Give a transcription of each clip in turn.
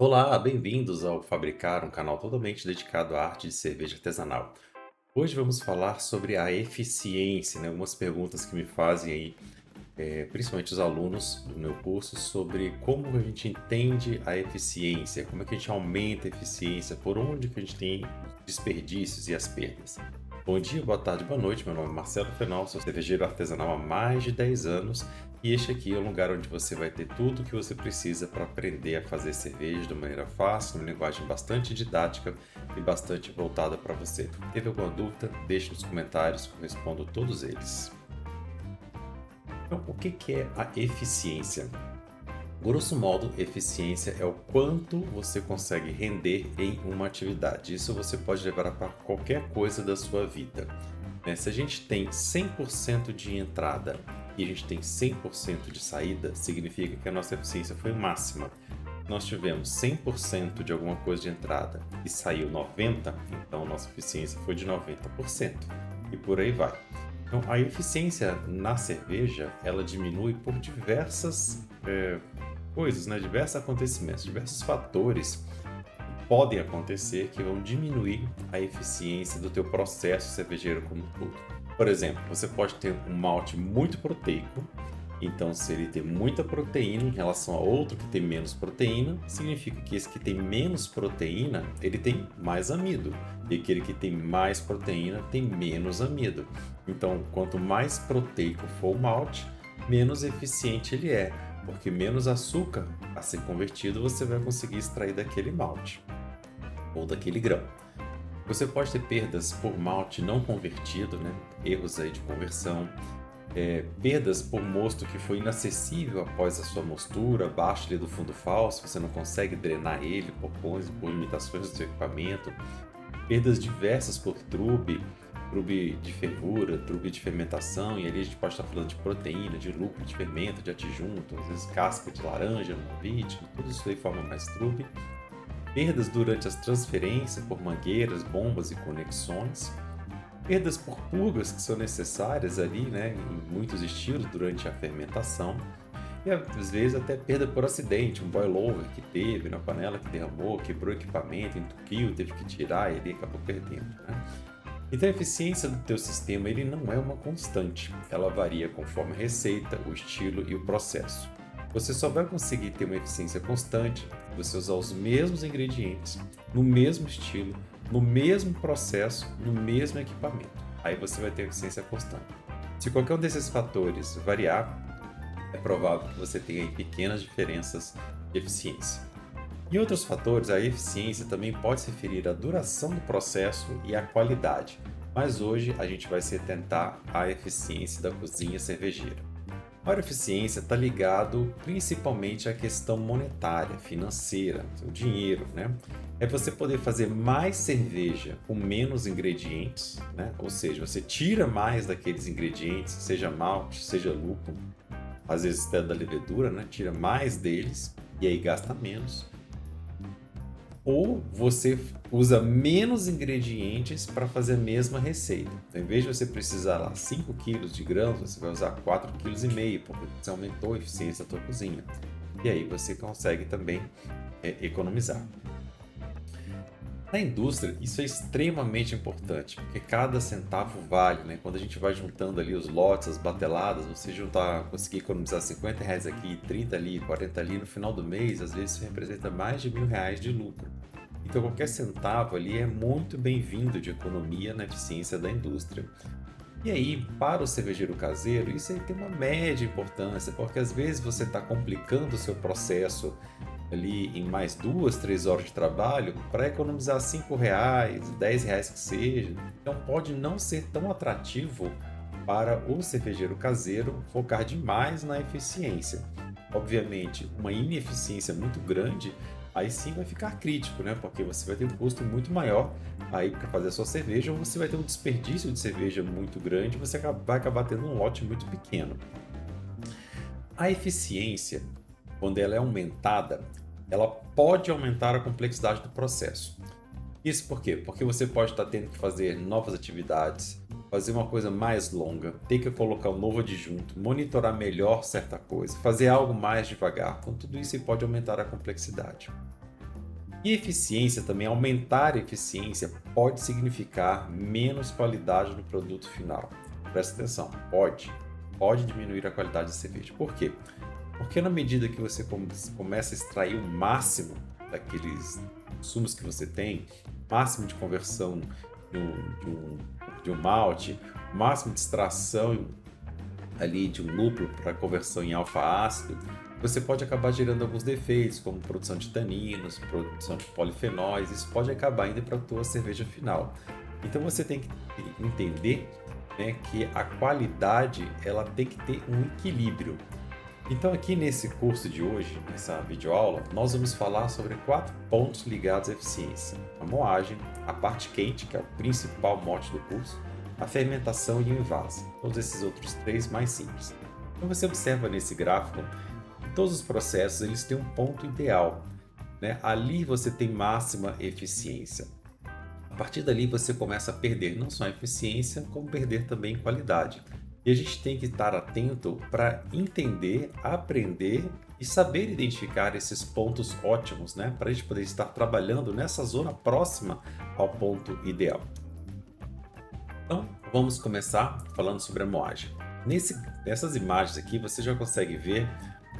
Olá, bem-vindos ao Fabricar, um canal totalmente dedicado à arte de cerveja artesanal. Hoje vamos falar sobre a eficiência, né? Algumas perguntas que me fazem aí, principalmente os alunos do meu curso, sobre como a gente entende a eficiência, como é que a gente aumenta a eficiência, por onde que a gente tem os desperdícios e as perdas. Bom dia, boa tarde, boa noite. Meu nome é Marcelo Fenol, sou cervejeiro artesanal há mais de 10 anos e este aqui é o lugar onde você vai ter tudo o que você precisa para aprender a fazer cerveja de maneira fácil, uma linguagem bastante didática e bastante voltada para você. Teve alguma dúvida? Deixe nos comentários que eu respondo todos eles. Então, o que é a eficiência? Grosso modo, eficiência é o quanto você consegue render em uma atividade. Isso você pode levar para qualquer coisa da sua vida, né? Se a gente tem 100% de entrada e a gente tem 100% de saída, significa que a nossa eficiência foi máxima. Se nós tivemos 100% de alguma coisa de entrada e saiu 90%, então a nossa eficiência foi de 90%. E por aí vai. Então, a eficiência na cerveja, ela diminui por diversas coisas, né? Diversos acontecimentos, diversos fatores podem acontecer que vão diminuir a eficiência do teu processo cervejeiro como um todo. Por exemplo, você pode ter um malte muito proteico, então se ele tem muita proteína em relação a outro que tem menos proteína, significa que esse que tem menos proteína, ele tem mais amido, e aquele que tem mais proteína tem menos amido. Então, quanto mais proteico for o malte, menos eficiente ele é, porque menos açúcar a ser convertido você vai conseguir extrair daquele malte ou daquele grão. Você pode ter perdas por malte não convertido, né? Erros aí de conversão, perdas por mosto que foi inacessível após a sua mostura, abaixo ali do fundo falso, você não consegue drenar ele por limitações do seu equipamento, perdas diversas por trube de fervura, trube de fermentação, e ali a gente pode estar falando de proteína, de lucro, de fermento, de adjunto, às vezes casca de laranja no convite, tudo isso aí forma mais trube. Perdas durante as transferências por mangueiras, bombas e conexões. Perdas por purgas que são necessárias ali, né, em muitos estilos durante a fermentação. E às vezes até perda por acidente, um boil-over que teve na panela que derramou, quebrou o equipamento, entupiu, teve que tirar e ele acabou perdendo, né? Então a eficiência do teu sistema ele não é uma constante, ela varia conforme a receita, o estilo e o processo. Você só vai conseguir ter uma eficiência constante se você usar os mesmos ingredientes, no mesmo estilo, no mesmo processo, no mesmo equipamento. Aí você vai ter eficiência constante. Se qualquer um desses fatores variar, é provável que você tenha pequenas diferenças de eficiência. Em outros fatores, a eficiência também pode se referir à duração do processo e à qualidade, mas hoje a gente vai se atentar à eficiência da cozinha cervejeira. A eficiência está ligado principalmente à questão monetária, financeira, o dinheiro, né? É você poder fazer mais cerveja com menos ingredientes, né? Ou seja, você tira mais daqueles ingredientes, seja malte, seja lúpulo, às vezes até da levedura, né? Tira mais deles e aí gasta menos. Ou você usa menos ingredientes para fazer a mesma receita. Então, em vez de você precisar lá 5 kg de grãos, você vai usar 4,5 kg, porque você aumentou a eficiência da tua cozinha. E aí você consegue também economizar. Na indústria, isso é extremamente importante, porque cada centavo vale, né? Quando a gente vai juntando ali os lotes, as bateladas, você conseguir economizar R$ 50 aqui, 30 ali, 40 ali, no final do mês, às vezes isso representa mais de R$ 1.000 de lucro. Então qualquer centavo ali é muito bem-vindo de economia na eficiência da indústria. E aí, para o cervejeiro caseiro, isso aí tem uma média importância, porque às vezes você está complicando o seu processo ali em mais 2, 3 horas de trabalho para economizar R$ 5, R$ 10 que seja. Então pode não ser tão atrativo para o cervejeiro caseiro focar demais na eficiência. Obviamente, uma ineficiência muito grande, aí sim vai ficar crítico, né? Porque você vai ter um custo muito maior aí para fazer a sua cerveja, ou você vai ter um desperdício de cerveja muito grande, você vai acabar tendo um lote muito pequeno. A eficiência, quando ela é aumentada, ela pode aumentar a complexidade do processo. Isso por quê? Porque você pode estar tendo que fazer novas atividades, fazer uma coisa mais longa, ter que colocar um novo adjunto, monitorar melhor certa coisa, fazer algo mais devagar. Então tudo isso pode aumentar a complexidade. E eficiência também, aumentar a eficiência pode significar menos qualidade no produto final. Presta atenção, pode diminuir a qualidade da cerveja. Por quê? Porque na medida que você começa a extrair o máximo daqueles insumos que você tem, máximo de conversão de um malte, máximo de extração ali de um lúpulo para conversão em alfa-ácido, você pode acabar gerando alguns defeitos, como produção de taninos, produção de polifenóis, isso pode acabar indo para a tua cerveja final. Então você tem que entender, né, que a qualidade ela tem que ter um equilíbrio. Então aqui nesse curso de hoje, nessa videoaula, nós vamos falar sobre 4 pontos ligados à eficiência: a moagem, a parte quente, que é o principal mote do curso, a fermentação e o envase. Todos esses outros 3 mais simples. Então você observa nesse gráfico, todos os processos eles têm um ponto ideal, né? Ali você tem máxima eficiência. A partir dali você começa a perder não só a eficiência, como perder também qualidade. E a gente tem que estar atento para entender, aprender e saber identificar esses pontos ótimos, né? Para a gente poder estar trabalhando nessa zona próxima ao ponto ideal. Então, vamos começar falando sobre a moagem. Nessas imagens aqui, você já consegue ver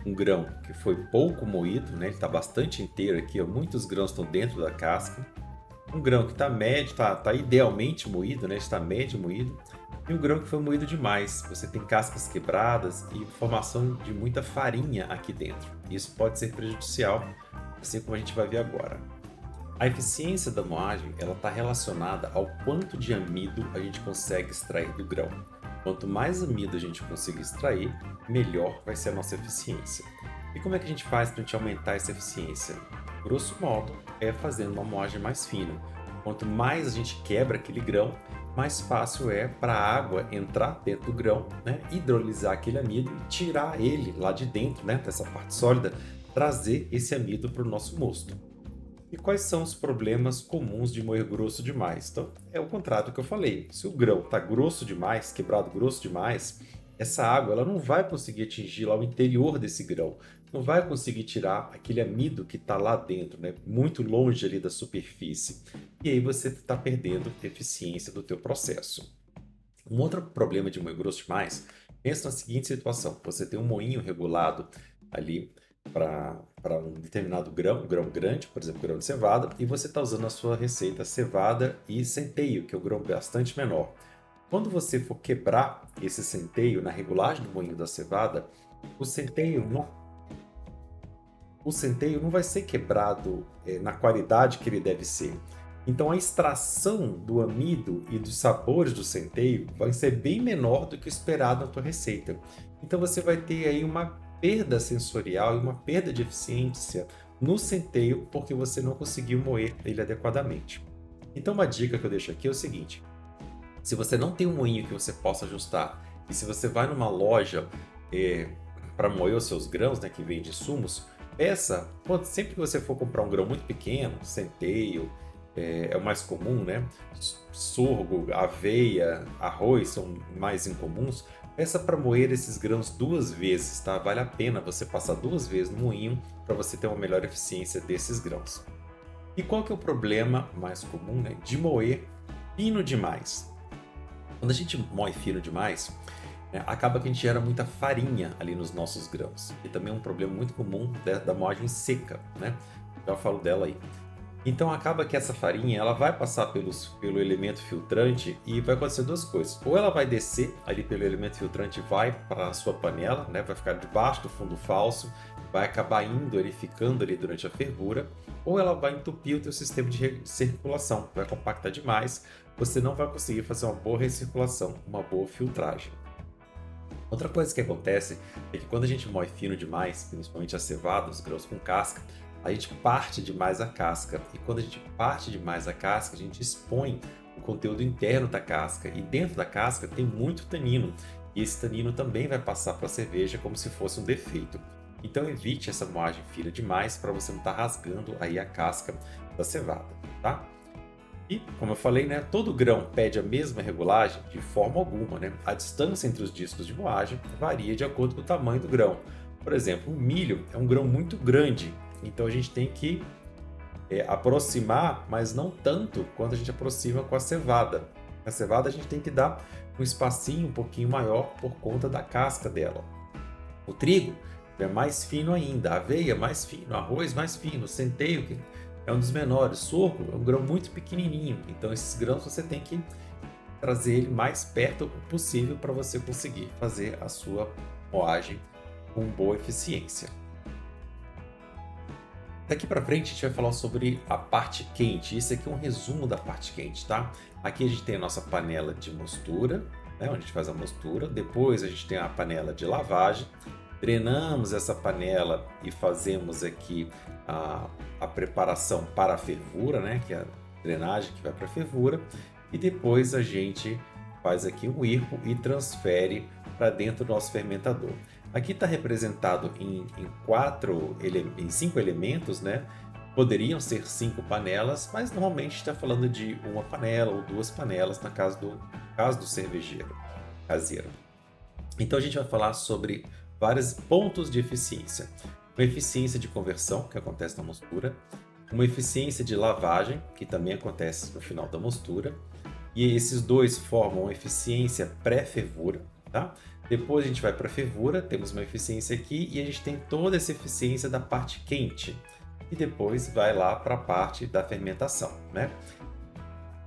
um grão que foi pouco moído, né? Ele está bastante inteiro aqui, ó. Muitos grãos estão dentro da casca. Um grão que está médio, está idealmente moído, né? Está médio moído. E um grão que foi moído demais. Você tem cascas quebradas e formação de muita farinha aqui dentro. Isso pode ser prejudicial, assim como a gente vai ver agora. A eficiência da moagem está relacionada ao quanto de amido a gente consegue extrair do grão. Quanto mais amido a gente conseguir extrair, melhor vai ser a nossa eficiência. E como é que a gente faz para a gente aumentar essa eficiência? Grosso modo, é fazendo uma moagem mais fina. Quanto mais a gente quebra aquele grão, mais fácil é para a água entrar dentro do grão, né? Hidrolisar aquele amido e tirar ele lá de dentro, né? Dessa parte sólida, trazer esse amido para o nosso mosto. E quais são os problemas comuns de moer grosso demais? Então, é o contrário do que eu falei. Se o grão está grosso demais, quebrado grosso demais, essa água ela não vai conseguir atingir lá o interior desse grão, não vai conseguir tirar aquele amido que está lá dentro, né? Muito longe ali da superfície. E aí você está perdendo a eficiência do teu processo. Um outro problema de moer grosso demais, pensa na seguinte situação: você tem um moinho regulado ali para um determinado grão, um grão grande, por exemplo, grão de cevada, e você está usando a sua receita cevada e centeio, que é um grão bastante menor. Quando você for quebrar esse centeio na regulagem do moinho da cevada, o centeio não vai ser quebrado na qualidade que ele deve ser. Então a extração do amido e dos sabores do centeio vai ser bem menor do que o esperado na tua receita. Então você vai ter aí uma perda sensorial e uma perda de eficiência no centeio porque você não conseguiu moer ele adequadamente. Então uma dica que eu deixo aqui é o seguinte: se você não tem um moinho que você possa ajustar e se você vai numa loja para moer os seus grãos, né, que vende insumos, peça, sempre que você for comprar um grão muito pequeno, centeio, é o mais comum, né? Sorgo, aveia, arroz são mais incomuns. Peça para moer esses grãos 2 vezes, tá? Vale a pena você passar 2 vezes no moinho para você ter uma melhor eficiência desses grãos. E qual que é o problema mais comum, né, de moer fino demais? Quando a gente moe fino demais, né, acaba que a gente gera muita farinha ali nos nossos grãos. E também é um problema muito comum da moagem seca, né? Já falo dela aí. Então acaba que essa farinha ela vai passar pelo elemento filtrante e vai acontecer 2 coisas. Ou ela vai descer ali pelo elemento filtrante e vai para a sua panela, né? Vai ficar debaixo do fundo falso, vai acabar indo ali, ficando ali durante a fervura, ou ela vai entupir o teu sistema de circulação, vai compactar demais, você não vai conseguir fazer uma boa recirculação, uma boa filtragem. Outra coisa que acontece é que quando a gente moe fino demais, principalmente a cevada, os grãos com casca, a gente parte demais a casca. E quando a gente parte demais a casca, a gente expõe o conteúdo interno da casca. E dentro da casca tem muito tanino. E esse tanino também vai passar para a cerveja como se fosse um defeito. Então evite essa moagem fina demais para você não estar rasgando aí a casca da cevada, tá? E, como eu falei, né, todo grão pede a mesma regulagem de forma alguma, né? A distância entre os discos de moagem varia de acordo com o tamanho do grão. Por exemplo, o milho é um grão muito grande, então a gente tem que aproximar, mas não tanto quanto a gente aproxima com a cevada. A cevada a gente tem que dar um espacinho um pouquinho maior por conta da casca dela. O trigo é mais fino ainda, a aveia mais fino, arroz mais fino, o centeio que é um dos menores, sorgo é um grão muito pequenininho, então esses grãos você tem que trazer ele mais perto possível para você conseguir fazer a sua moagem com boa eficiência. Daqui para frente a gente vai falar sobre a parte quente. Isso aqui é um resumo da parte quente, tá? Aqui a gente tem a nossa panela de mostura, né, onde a gente faz a mostura. Depois a gente tem a panela de lavagem. Drenamos essa panela e fazemos aqui a preparação para a fervura, né, que é a drenagem que vai para a fervura. E depois a gente faz aqui um irpo e transfere para dentro do nosso fermentador. Aqui está representado em 5 elementos, né? Poderiam ser 5 panelas, mas normalmente está falando de uma panela ou 2 panelas no caso do cervejeiro caseiro. Então a gente vai falar sobre vários pontos de eficiência. Uma eficiência de conversão, que acontece na mostura. Uma eficiência de lavagem, que também acontece no final da mostura. E esses dois formam uma eficiência pré-fervura, tá? Depois a gente vai para a fervura, temos uma eficiência aqui e a gente tem toda essa eficiência da parte quente. E depois vai lá para a parte da fermentação, né?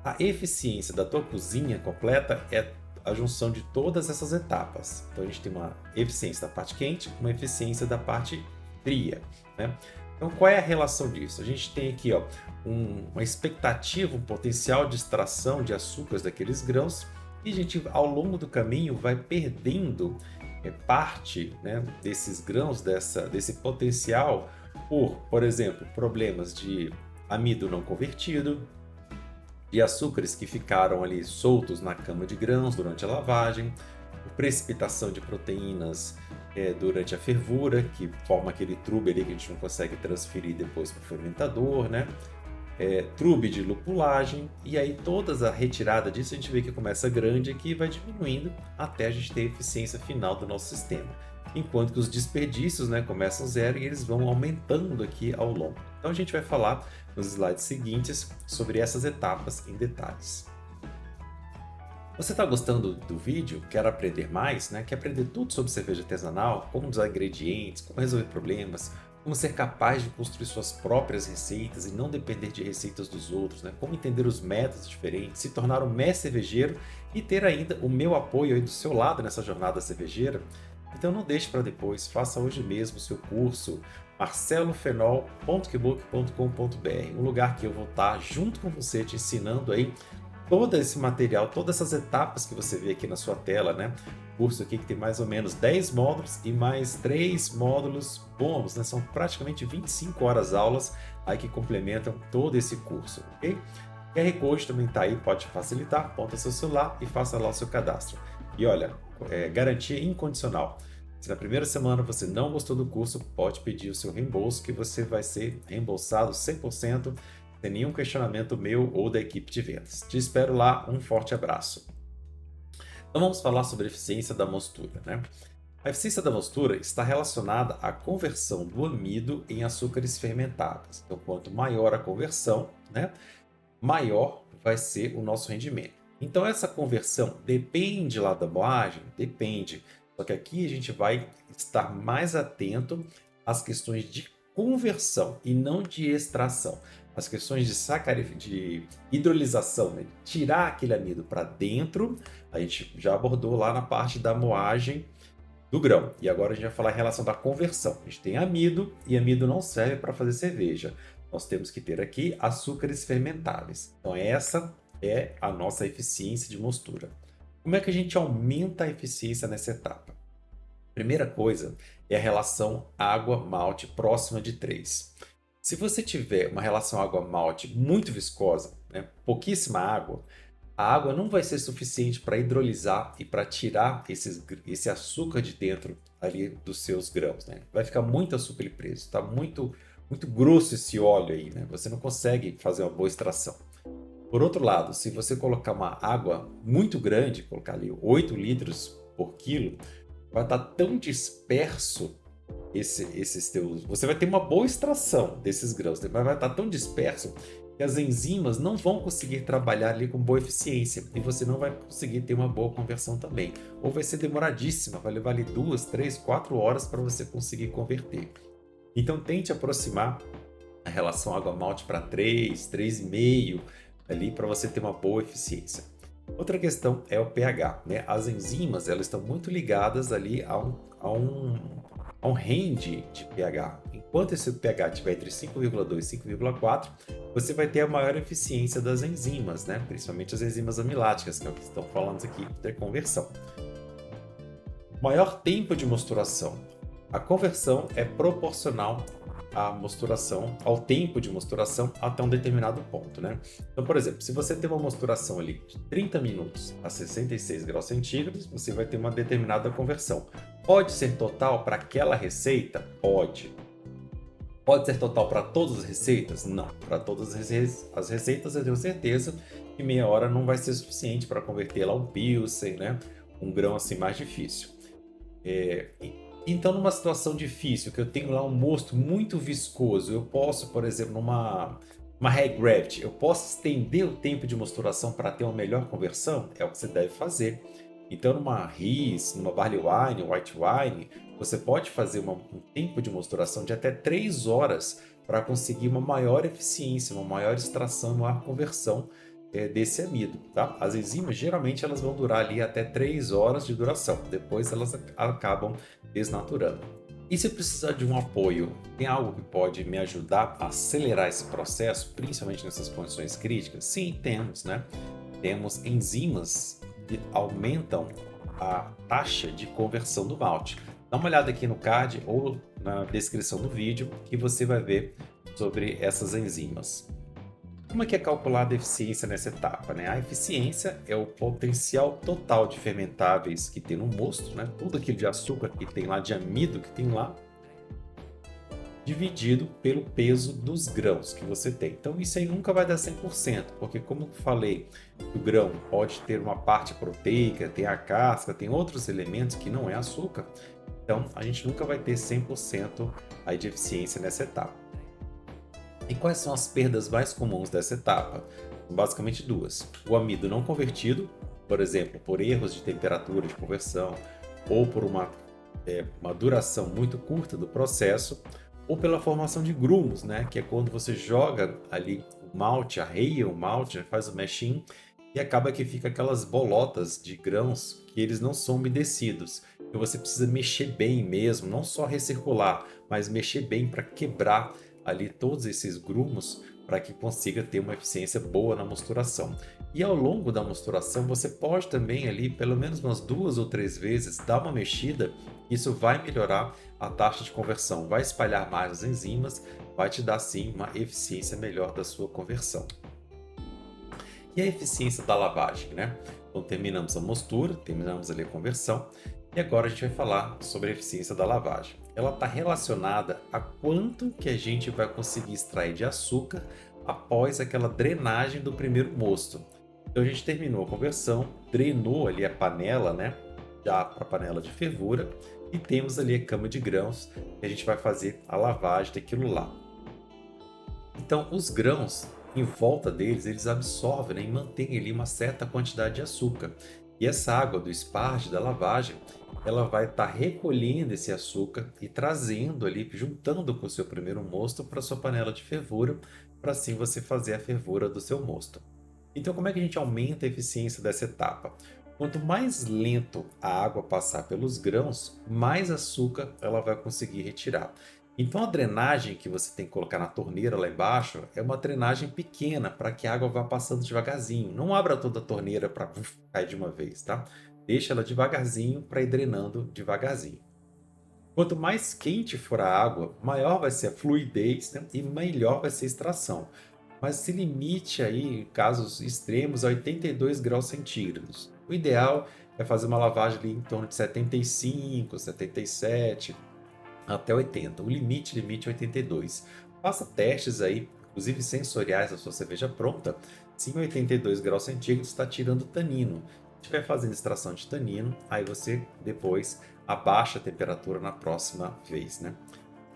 A eficiência da tua cozinha completa é a junção de todas essas etapas. Então a gente tem uma eficiência da parte quente, uma eficiência da parte fria, né? Então qual é a relação disso? A gente tem aqui, ó, uma expectativa, um potencial de extração de açúcares daqueles grãos e a gente, ao longo do caminho, vai perdendo parte, né, desses grãos, desse potencial por exemplo, problemas de amido não convertido, de açúcares que ficaram ali soltos na cama de grãos durante a lavagem, por precipitação de proteínas durante a fervura, que forma aquele trube ali que a gente não consegue transferir depois para o fermentador, né? Trube de lupulagem, e aí toda a retirada disso a gente vê que começa grande aqui e vai diminuindo até a gente ter a eficiência final do nosso sistema. Enquanto que os desperdícios, né, começam zero e eles vão aumentando aqui ao longo. Então a gente vai falar nos slides seguintes sobre essas etapas em detalhes. Você está gostando do vídeo? Quer aprender mais? Né? Quer aprender tudo sobre cerveja artesanal? Como usar ingredientes? Como resolver problemas? Como ser capaz de construir suas próprias receitas e não depender de receitas dos outros, né? Como entender os métodos diferentes, se tornar um mestre cervejeiro e ter ainda o meu apoio aí do seu lado nessa jornada cervejeira? Então não deixe para depois, faça hoje mesmo o seu curso marcelofenol.kbook.com.br, um lugar que eu vou estar junto com você te ensinando aí todo esse material, todas essas etapas que você vê aqui na sua tela, né? Curso aqui que tem mais ou menos 10 módulos e mais 3 módulos bônus, né? São praticamente 25 horas aulas aí que complementam todo esse curso, ok? QR Code também está aí, pode facilitar, aponta seu celular e faça lá o seu cadastro. E olha, garantia incondicional. Se na primeira semana você não gostou do curso, pode pedir o seu reembolso que você vai ser reembolsado 100%, sem nenhum questionamento meu ou da equipe de vendas. Te espero lá, um forte abraço. Então vamos falar sobre a eficiência da mostura, né? A eficiência da mostura está relacionada à conversão do amido em açúcares fermentáveis. Então quanto maior a conversão, né, maior vai ser o nosso rendimento. Então essa conversão depende lá da moagem? Depende. Só que aqui a gente vai estar mais atento às questões de conversão e não de extração. As questões de hidrolização, né? Tirar aquele amido para dentro, a gente já abordou lá na parte da moagem do grão. E agora a gente vai falar em relação da conversão. A gente tem amido e amido não serve para fazer cerveja. Nós temos que ter aqui açúcares fermentáveis. Então essa é a nossa eficiência de mostura. Como é que a gente aumenta a eficiência nessa etapa? Primeira coisa é a relação água-malte próxima de 3. Se você tiver uma relação água-malte muito viscosa, né, pouquíssima água, a água não vai ser suficiente para hidrolisar e para tirar esse açúcar de dentro ali dos seus grãos, né? Vai ficar muito açúcar ali preso, está muito grosso esse óleo aí, né? Você não consegue fazer uma boa extração. Por outro lado, se você colocar uma água muito grande, colocar ali 8 litros por quilo, vai estar tão disperso esses teus. Você vai ter uma boa extração desses grãos, mas vai estar tão disperso que as enzimas não vão conseguir trabalhar ali com boa eficiência e você não vai conseguir ter uma boa conversão também. Ou vai ser demoradíssima, vai levar ali 2, 3, 4 horas para você conseguir converter. Então tente aproximar a relação água-malte para 3, 3,5 ali para você ter uma boa eficiência. Outra questão é o pH, né? As enzimas elas estão muito ligadas ali a um range de pH. Enquanto esse pH estiver entre 5,2 e 5,4, você vai ter a maior eficiência das enzimas, né? Principalmente as enzimas amiláticas, que é o que estão falando aqui de conversão. Maior tempo de mosturação. A conversão é proporcional à mosturação, ao tempo de mosturação até um determinado ponto, né? Então, por exemplo, se você tem uma mosturação ali de 30 minutos a 66 graus centígrados, você vai ter uma determinada conversão. Pode ser total para aquela receita? Pode. Pode ser total para todas as receitas? Não. Para todas as receitas, eu tenho certeza que meia hora não vai ser suficiente para converter lá um Pilsen, né? Um grão assim mais difícil. Então, numa situação difícil, que eu tenho lá um mosto muito viscoso, eu posso, por exemplo, numa high gravity, eu posso estender o tempo de mosturação para ter uma melhor conversão? É o que você deve fazer. Então, numa Ris, numa Barley Wine, White Wine, você pode fazer um tempo de mosturação de até 3 horas para conseguir uma maior eficiência, uma maior extração, uma maior conversão desse amido, tá? As enzimas geralmente elas vão durar ali até 3 horas de duração, depois elas acabam desnaturando. E se precisar de um apoio, tem algo que pode me ajudar a acelerar esse processo, principalmente nessas condições críticas? Sim, temos, né? Temos enzimas que aumentam a taxa de conversão do malte. Dá uma olhada aqui no card ou na descrição do vídeo que você vai ver sobre essas enzimas. Como é que é calculada a eficiência nessa etapa, né? A eficiência é o potencial total de fermentáveis que tem no mosto, né? Tudo aquilo de açúcar que tem lá, de amido que tem lá, dividido pelo peso dos grãos que você tem. Então isso aí nunca vai dar 100%, porque como eu falei, o grão pode ter uma parte proteica, tem a casca, tem outros elementos que não é açúcar. Então a gente nunca vai ter 100% aí de eficiência nessa etapa. E quais são as perdas mais comuns dessa etapa? Basicamente duas. O amido não convertido, por exemplo, por erros de temperatura de conversão, ou por uma duração muito curta do processo, ou pela formação de grumos, né? Que é quando você joga ali o malte, arreia o malte, né? Faz o mashing, e acaba que fica aquelas bolotas de grãos que eles não são umedecidos. Então você precisa mexer bem mesmo, não só recircular, mas mexer bem para quebrar ali todos esses grumos para que consiga ter uma eficiência boa na mosturação. E ao longo da mosturação você pode também ali pelo menos umas 2 ou 3 vezes dar uma mexida, isso vai melhorar a taxa de conversão, vai espalhar mais as enzimas, vai te dar sim uma eficiência melhor da sua conversão. E a eficiência da lavagem, né? Então terminamos a mostura, terminamos ali a conversão e agora a gente vai falar sobre a eficiência da lavagem. Ela está relacionada a quanto que a gente vai conseguir extrair de açúcar após aquela drenagem do primeiro mosto. Então a gente terminou a conversão, drenou ali a panela, né? Já para a panela de fervura e temos ali a cama de grãos que a gente vai fazer a lavagem daquilo lá. Então os grãos em volta deles, eles absorvem, né, e mantêm ali uma certa quantidade de açúcar. E essa água do esparge, da lavagem, ela vai estar recolhendo esse açúcar e trazendo ali, juntando com o seu primeiro mosto para sua panela de fervura, para assim você fazer a fervura do seu mosto. Então, como é que a gente aumenta a eficiência dessa etapa? Quanto mais lento a água passar pelos grãos, mais açúcar ela vai conseguir retirar. Então a drenagem que você tem que colocar na torneira lá embaixo é uma drenagem pequena para que a água vá passando devagarzinho. Não abra toda a torneira para cair de uma vez, tá? Deixa ela devagarzinho para ir drenando devagarzinho. Quanto mais quente for a água, maior vai ser a fluidez, né? E melhor vai ser a extração. Mas se limite aí, em casos extremos, a 82 graus centígrados. O ideal é fazer uma lavagem ali em torno de 75, 77 até 80. O limite é 82. Faça testes aí, inclusive sensoriais da sua cerveja pronta. Se em 82 graus centígrados está tirando tanino. estiver fazendo extração de tanino, aí você depois abaixa a temperatura na próxima vez, né?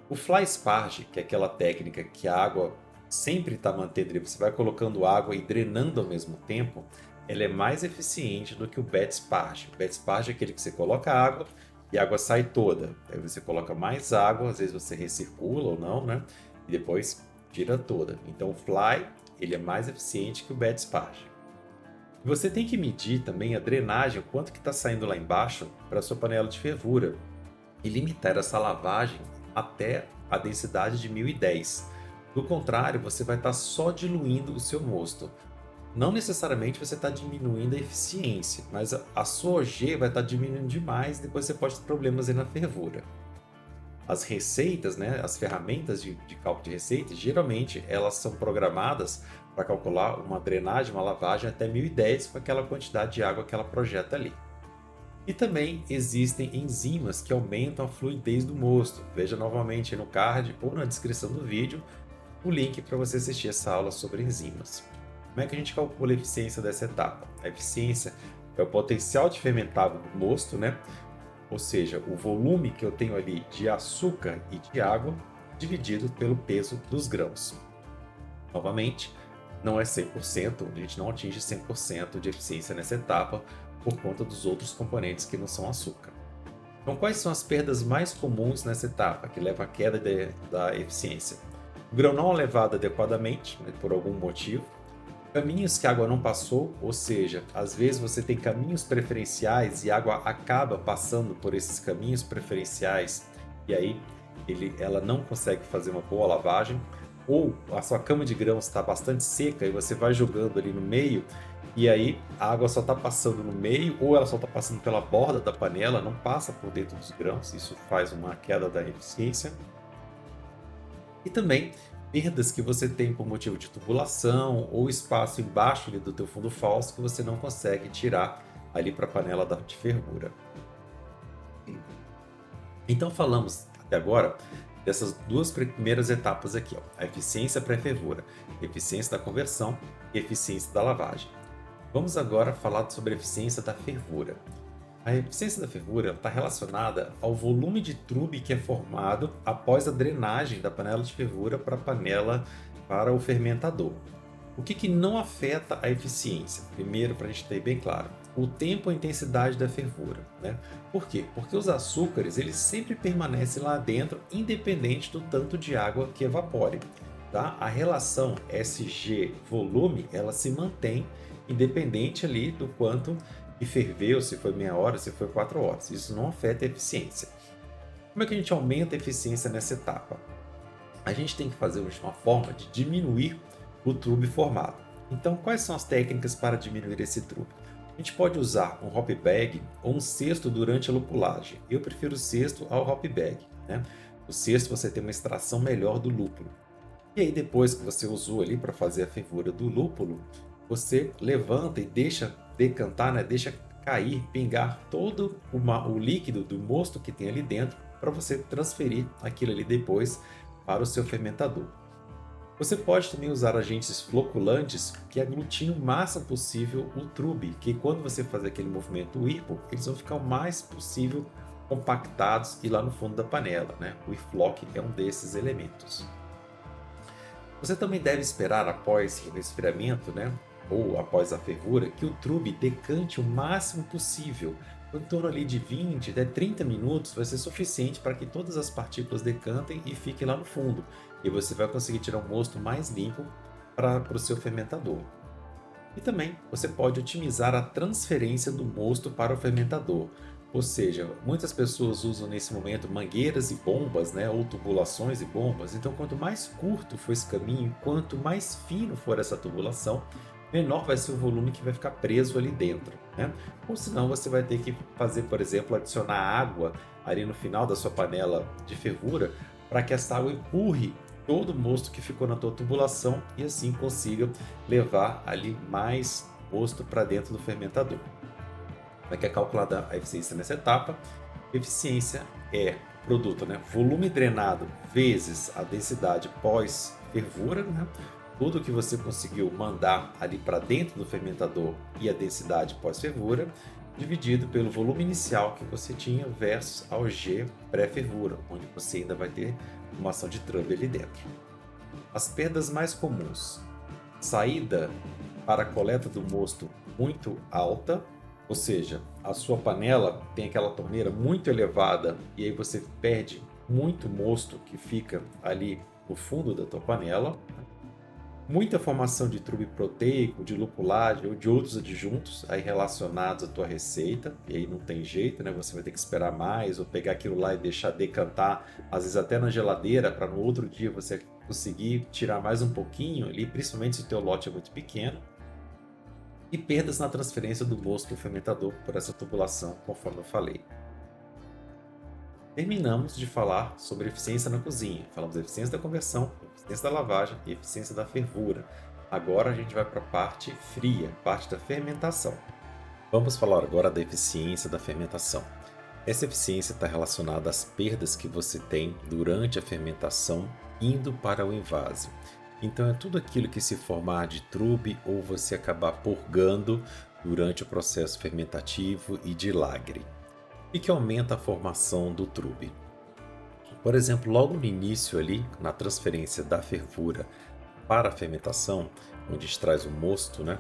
O fly sparge, que é aquela técnica que a água sempre está mantendo, você vai colocando água e drenando ao mesmo tempo, ela é mais eficiente do que o bed sparge. O bed sparge é aquele que você coloca água e a água sai toda. Aí você coloca mais água, às vezes você recircula ou não, né? E depois tira toda. Então o fly, ele é mais eficiente que o bed sparge. Você tem que medir também a drenagem, o quanto que está saindo lá embaixo para a sua panela de fervura e limitar essa lavagem até a densidade de 1010. Do contrário, você vai estar só diluindo o seu mosto. Não necessariamente você está diminuindo a eficiência, mas a sua OG vai estar diminuindo demais, depois você pode ter problemas aí na fervura. As receitas, né, as ferramentas de cálculo de receitas, geralmente elas são programadas para calcular uma drenagem, uma lavagem até 1010 com aquela quantidade de água que ela projeta ali. E também existem enzimas que aumentam a fluidez do mosto. Veja novamente no card ou na descrição do vídeo o link para você assistir essa aula sobre enzimas. Como é que a gente calcula a eficiência dessa etapa? A eficiência é o potencial de fermentável do mosto, né? Ou seja, o volume que eu tenho ali de açúcar e de água dividido pelo peso dos grãos. Novamente, não é 100%, a gente não atinge 100% de eficiência nessa etapa por conta dos outros componentes que não são açúcar. Então, quais são as perdas mais comuns nessa etapa, que leva à queda da eficiência? O grão não é levado adequadamente, né, por algum motivo. Caminhos que a água não passou, ou seja, às vezes você tem caminhos preferenciais e a água acaba passando por esses caminhos preferenciais e aí ela não consegue fazer uma boa lavagem, ou a sua cama de grãos está bastante seca e você vai jogando ali no meio e aí a água só está passando no meio ou ela só está passando pela borda da panela, não passa por dentro dos grãos, isso faz uma queda da eficiência. E também perdas que você tem por motivo de tubulação ou espaço embaixo ali do teu fundo falso que você não consegue tirar ali para a panela de fervura. Então falamos até agora dessas duas primeiras etapas aqui, ó, a eficiência pré-fervura, eficiência da conversão e eficiência da lavagem. Vamos agora falar sobre a eficiência da fervura. A eficiência da fervura está relacionada ao volume de trube que é formado após a drenagem da panela de fervura para a panela para o fermentador. O que não afeta a eficiência? Primeiro, para a gente ter bem claro, o tempo e a intensidade da fervura, né? Por quê? Porque os açúcares eles sempre permanecem lá dentro, independente do tanto de água que evapore. Tá? A relação SG-volume ela se mantém independente ali do quanto que ferveu, se foi meia hora, se foi 4 horas. Isso não afeta a eficiência. Como é que a gente aumenta a eficiência nessa etapa? A gente tem que fazer uma forma de diminuir o trube formado. Então, quais são as técnicas para diminuir esse trube? A gente pode usar um hop bag ou um cesto durante a lupulagem. Eu prefiro o cesto ao hop bag, né? O cesto você tem uma extração melhor do lúpulo. E aí depois que você usou ali para fazer a fervura do lúpulo, você levanta e deixa decantar, né? Deixa cair, pingar todo o líquido do mosto que tem ali dentro para você transferir aquilo ali depois para o seu fermentador. Você pode também usar agentes floculantes que aglutinem o máximo possível o trube, que quando você fazer aquele movimento whirlpool, eles vão ficar o mais possível compactados e lá no fundo da panela, né? O whirlpool é um desses elementos. Você também deve esperar após o resfriamento, né? Ou após a fervura, que o trube decante o máximo possível. Em torno ali de 20 até 30 minutos vai ser suficiente para que todas as partículas decantem e fiquem lá no fundo. E você vai conseguir tirar um mosto mais limpo para o seu fermentador. E também você pode otimizar a transferência do mosto para o fermentador. Ou seja, muitas pessoas usam nesse momento mangueiras e bombas, né, ou tubulações e bombas. Então, quanto mais curto for esse caminho, quanto mais fino for essa tubulação, menor vai ser o volume que vai ficar preso ali dentro, né? Ou senão você vai ter que fazer, por exemplo, adicionar água ali no final da sua panela de fervura para que essa água empurre todo o mosto que ficou na tua tubulação e assim consiga levar ali mais mosto para dentro do fermentador. Como é que é calculada a eficiência nessa etapa? Eficiência é produto, né? Volume drenado vezes a densidade pós fervura, né? tudo que você conseguiu mandar ali para dentro do fermentador e a densidade pós-fervura, dividido pelo volume inicial que você tinha versus ao G pré-fervura, onde você ainda vai ter uma ação de Trub ali dentro. As perdas mais comuns: saída para a coleta do mosto muito alta, ou seja, a sua panela tem aquela torneira muito elevada e aí você perde muito mosto que fica ali no fundo da tua panela. Muita formação de trube proteico, de lupulagem ou de outros adjuntos aí relacionados à tua receita, e aí não tem jeito, né? Você vai ter que esperar mais ou pegar aquilo lá e deixar decantar, às vezes até na geladeira, para no outro dia você conseguir tirar mais um pouquinho ali, principalmente se o teu lote é muito pequeno. E perdas na transferência do mosto para o fermentador por essa tubulação, conforme eu falei. Terminamos de falar sobre eficiência na cozinha. Falamos da eficiência da conversão, eficiência da lavagem e eficiência da fervura. Agora a gente vai para a parte fria, parte da fermentação. Vamos falar agora da eficiência da fermentação. Essa eficiência está relacionada às perdas que você tem durante a fermentação indo para o invase. Então é tudo aquilo que se formar de trube ou você acabar purgando durante o processo fermentativo e de lagre, e que aumenta a formação do trube. Por exemplo, logo no início ali, na transferência da fervura para a fermentação, onde extrai o mosto, né,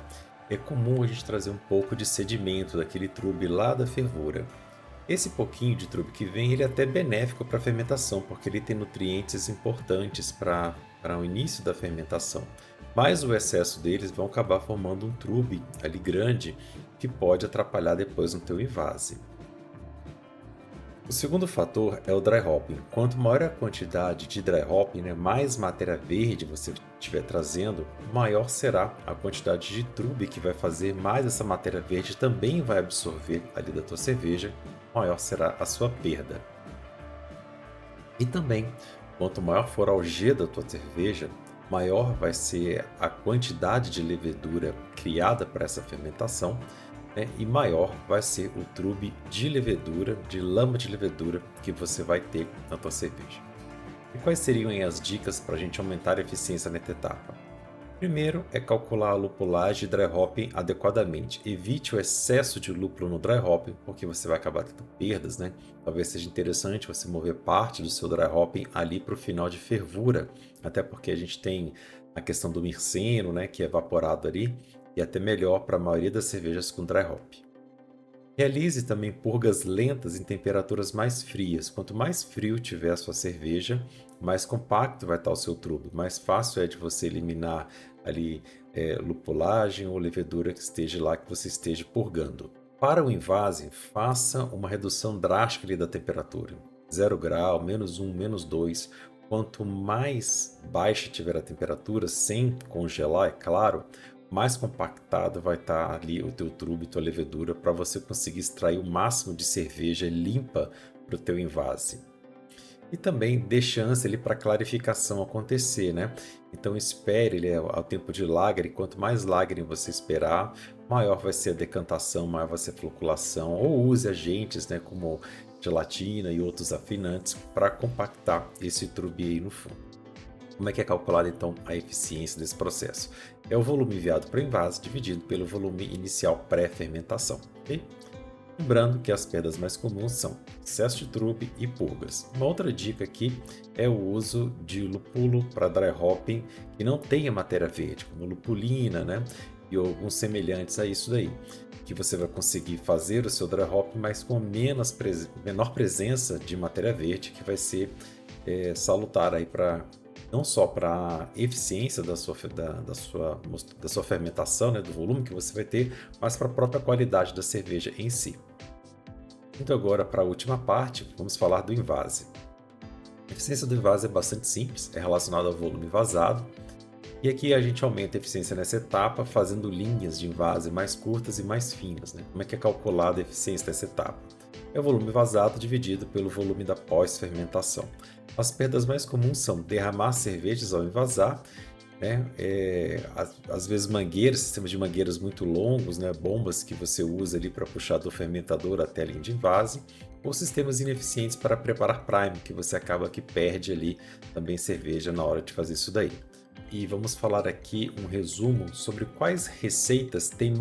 é comum a gente trazer um pouco de sedimento daquele trube lá da fervura. Esse pouquinho de trube que vem, ele é até benéfico para a fermentação, porque ele tem nutrientes importantes para o início da fermentação. Mas o excesso deles vão acabar formando um trube ali grande que pode atrapalhar depois no teu invase. O segundo fator é o dry hopping. Quanto maior a quantidade de dry hopping, né, mais matéria verde você estiver trazendo, maior será a quantidade de trube que vai fazer, mais essa matéria verde também vai absorver ali da tua cerveja, maior será a sua perda. E também, quanto maior for a algê da tua cerveja, maior vai ser a quantidade de levedura criada para essa fermentação, né? E maior vai ser o trube de levedura, de lama de levedura que você vai ter na tua cerveja. E quais seriam aí as dicas para a gente aumentar a eficiência nessa etapa? Primeiro é calcular a lupulagem e dry hopping adequadamente. Evite o excesso de lúpulo no dry hopping, porque você vai acabar tendo perdas, né? Talvez seja interessante você mover parte do seu dry hopping ali para o final de fervura, até porque a gente tem a questão do mirceno, né, que é evaporado ali, e até melhor para a maioria das cervejas com dry hop. Realize também purgas lentas em temperaturas mais frias. Quanto mais frio tiver a sua cerveja, mais compacto vai estar o seu trube, mais fácil é de você eliminar ali lupulagem ou levedura que esteja lá, que você esteja purgando. Para o invase, faça uma redução drástica ali da temperatura. 0 grau, -1, -2. Quanto mais baixa tiver a temperatura, sem congelar, é claro, mais compactado vai estar ali o teu trube, tua levedura, para você conseguir extrair o máximo de cerveja limpa para o teu invase. E também dê chance ali para a clarificação acontecer, né? Então espere ele ao tempo de lagre, quanto mais lagre você esperar, maior vai ser a decantação, maior vai ser a floculação, ou use agentes, né, como gelatina e outros afinantes para compactar esse trube aí no fundo. Como é que é calculada então a eficiência desse processo? É o volume enviado para o invase dividido pelo volume inicial pré-fermentação. Okay? Lembrando que as perdas mais comuns são excesso de trube e purgas. Uma outra dica aqui é o uso de lúpulo para dry hopping que não tenha matéria verde, como lupulina, né? E alguns semelhantes a isso daí, que você vai conseguir fazer o seu dry hopping, mas com menor presença de matéria verde, que vai ser salutar aí para não só para a eficiência da sua fermentação, né, do volume que você vai ter, mas para a própria qualidade da cerveja em si. Então agora, para a última parte, vamos falar do invase. A eficiência do invase é bastante simples, é relacionada ao volume vazado, e aqui a gente aumenta a eficiência nessa etapa fazendo linhas de invase mais curtas e mais finas. Né? Como é que é calculada a eficiência dessa etapa? É o volume vazado dividido pelo volume da pós-fermentação. As perdas mais comuns são derramar cervejas ao envasar, né? Às vezes mangueiras, sistemas de mangueiras muito longos, né? Bombas que você usa ali para puxar do fermentador até a linha de invase, ou sistemas ineficientes para preparar prime, que você acaba que perde ali também cerveja na hora de fazer isso daí. e vamos falar aqui um resumo sobre quais receitas têm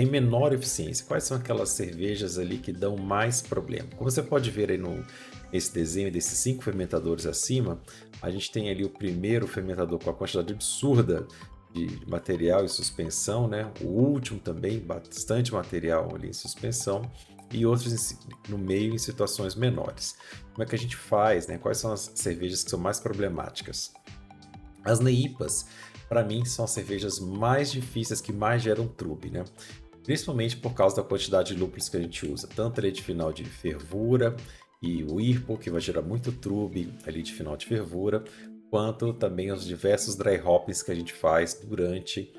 menor eficiência, quais são aquelas cervejas ali que dão mais problema. Como você pode ver aí nesse desenho desses 5 fermentadores acima, a gente tem ali o primeiro fermentador com a quantidade absurda de material e suspensão, né? O último também, bastante material ali em suspensão, e outros no meio em situações menores. Como é que a gente faz, né? Quais são as cervejas que são mais problemáticas? As NEIPAs, para mim, são as cervejas mais difíceis que mais geram trube, né? Principalmente por causa da quantidade de lúpulos que a gente usa, tanto ali de final de fervura e o Whirlpool, que vai gerar muito trube ali de final de fervura, quanto também os diversos dry hoppings que a gente faz durante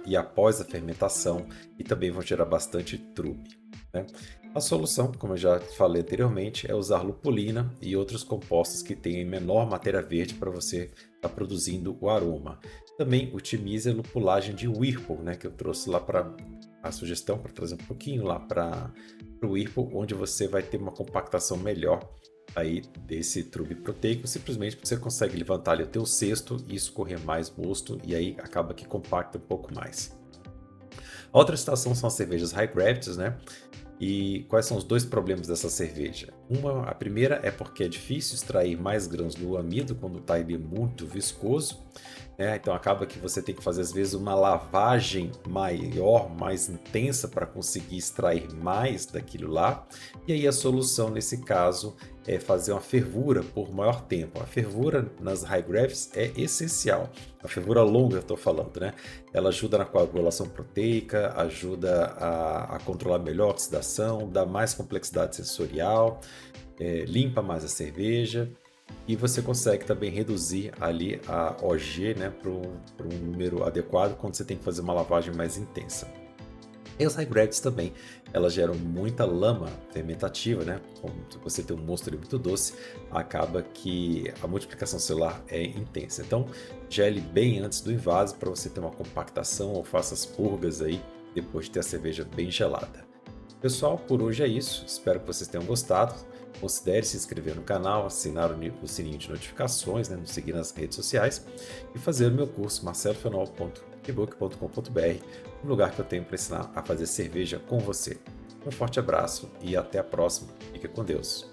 e após a fermentação e também vão gerar bastante trube, né? A solução, como eu já falei anteriormente, é usar lupulina e outros compostos que tenham menor matéria verde para você estar produzindo o aroma. Também otimize a lupulagem de Whirlpool, né, que eu trouxe lá para a sugestão para trazer um pouquinho lá para o Whirlpool, onde você vai ter uma compactação melhor aí desse trube proteico, simplesmente porque você consegue levantar ali o teu cesto e escorrer mais mosto e aí acaba que compacta um pouco mais. A outra situação são as cervejas High Gravities, né? E quais são os dois problemas dessa cerveja? A primeira é porque é difícil extrair mais grãos do amido quando está ele muito viscoso, né? Então acaba que você tem que fazer às vezes uma lavagem maior, mais intensa para conseguir extrair mais daquilo lá. E aí a solução nesse caso é fazer uma fervura por maior tempo. A fervura nas high gravities é essencial. A fervura longa eu estou falando, né? Ela ajuda na coagulação proteica, ajuda a controlar melhor a oxidação, dá mais complexidade sensorial, limpa mais a cerveja e você consegue também reduzir ali a OG, né, para um número adequado quando você tem que fazer uma lavagem mais intensa. E as high gravities também, elas geram muita lama fermentativa, né? Como você tem um mosto ali muito doce, acaba que a multiplicação celular é intensa. Então, gele bem antes do invase para você ter uma compactação ou faça as purgas aí depois de ter a cerveja bem gelada. Pessoal, por hoje é isso. Espero que vocês tenham gostado. Considere se inscrever no canal, assinar o sininho de notificações, né, nos seguir nas redes sociais e fazer o meu curso marcelofenol.ebook.com.br, um lugar que eu tenho para ensinar a fazer cerveja com você. Um forte abraço e até a próxima. Fique com Deus.